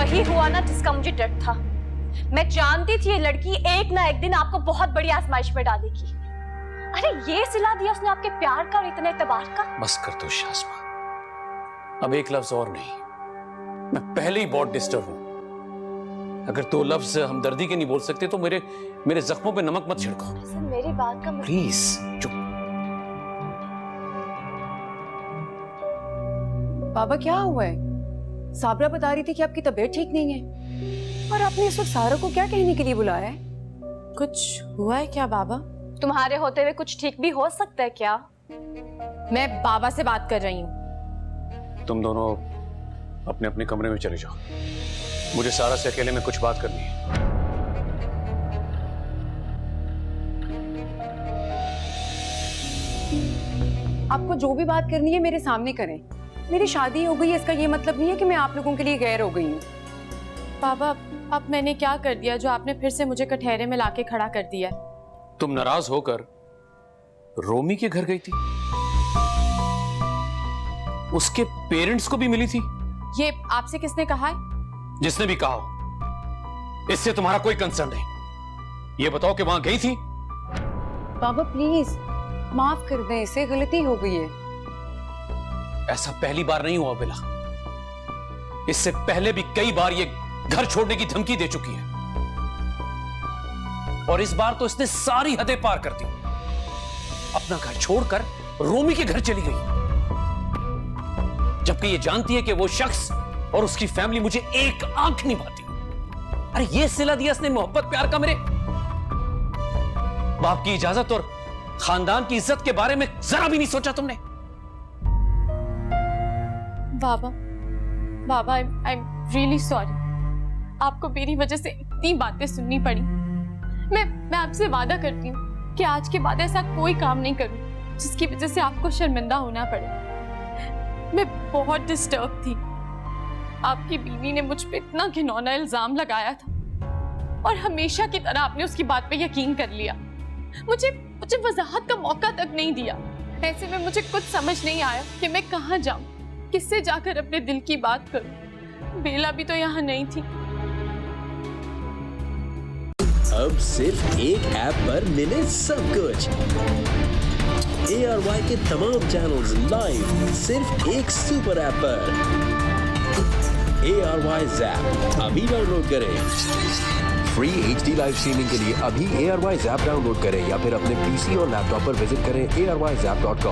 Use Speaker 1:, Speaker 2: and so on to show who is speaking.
Speaker 1: वही हुआ ना जिसका मुझे डर था। मैं जानती थी ये लड़की एक ना एक दिन आपको बहुत बड़ी आजमाइश में डालेगी। अरे ये सिला दिया उसने आपके प्यार का और इतने एतबार का।
Speaker 2: बस कर दो शाज़मा, अब एक लफ्ज और नहीं। मैं पहले ही बहुत डिस्टर्ब हूं। अगर 2 लफ्ज हमदर्दी के नहीं बोल सकते तो मेरे जख्मों पे नमक मत छिड़को।
Speaker 1: मेरी बात का
Speaker 2: प्लीज चुप।
Speaker 3: बाबा क्या हुआ है? साबरा बता रही थी कि आपकी तबीयत ठीक नहीं है, और आपने इस वक्त सारा को क्या कहने के लिए बुलाया है?
Speaker 4: कुछ हुआ है क्या बाबा?
Speaker 1: तुम्हारे होते हुए कुछ ठीक भी हो सकता है क्या?
Speaker 4: मैं बाबा से बात कर रही हूँ।
Speaker 2: तुम दोनों अपने अपने कमरे में चले जाओ, मुझे सारा से अकेले में कुछ बात करनी है।
Speaker 3: आपको जो भी बात करनी है मेरे सामने करें। मेरी शादी हो गई है, इसका ये मतलब नहीं है कि मैं आप लोगों के लिए गैर हो गई हूँ।
Speaker 4: बाबा अब मैंने क्या कर दिया जो आपने फिर से मुझे कटहरे में लाके खड़ा कर दिया?
Speaker 2: तुम नाराज होकर रोमी के घर गई थी, उसके पेरेंट्स को भी मिली थी।
Speaker 4: ये आपसे किसने कहा है?
Speaker 2: जिसने भी कहा हो, इससे तुम्हारा कोई कंसर्न नहीं। ये बताओ कि वहां गई थी?
Speaker 3: बाबा प्लीज माफ कर दें, इसे गलती हो गई है।
Speaker 2: ऐसा पहली बार नहीं हुआ बिला, इससे पहले भी कई बार ये घर छोड़ने की धमकी दे चुकी है, और इस बार तो इसने सारी हदें पार कर दी। अपना घर छोड़कर रोमी के घर चली गई, जबकि ये जानती है कि वो शख्स और उसकी फैमिली मुझे एक आंख नहीं भाती। अरे ये सिला दिया इसने मोहब्बत प्यार का मेरे बाप की इजाजत और खानदान की इज्जत के बारे में जरा भी नहीं सोचा तुमने।
Speaker 4: बाबा आई एम रियली सॉरी। आपको मेरी वजह से इतनी बातें सुननी पड़ी। मैं आपसे वादा करती हूँ कि आज के बाद ऐसा कोई काम नहीं करूँ जिसकी वजह से आपको शर्मिंदा होना पड़े। मैं बहुत डिस्टर्ब थी। आपकी बीवी ने मुझ पे इतना घिनौना इल्जाम लगाया था और हमेशा की तरह आपने उसकी बात पे यकीन कर लिया। मुझे वजाहत का मौका तक नहीं दिया। ऐसे में मुझे कुछ समझ नहीं आया कि मैं कहाँ जाऊं, किससे जाकर अपने दिल की बात करूं। बेला भी तो यहाँ नहीं थी।
Speaker 5: अब सिर्फ एक ऐप पर मिले सब कुछ। ARY के तमाम चैनल्स लाइव सिर्फ एक सुपर ऐप पर। ARY Zap अभी डाउनलोड करें।
Speaker 6: फ्री HD लाइव स्ट्रीमिंग के लिए अभी ARY Zap डाउनलोड करें या फिर अपने PC और लैपटॉप पर विजिट करें arYzap.com।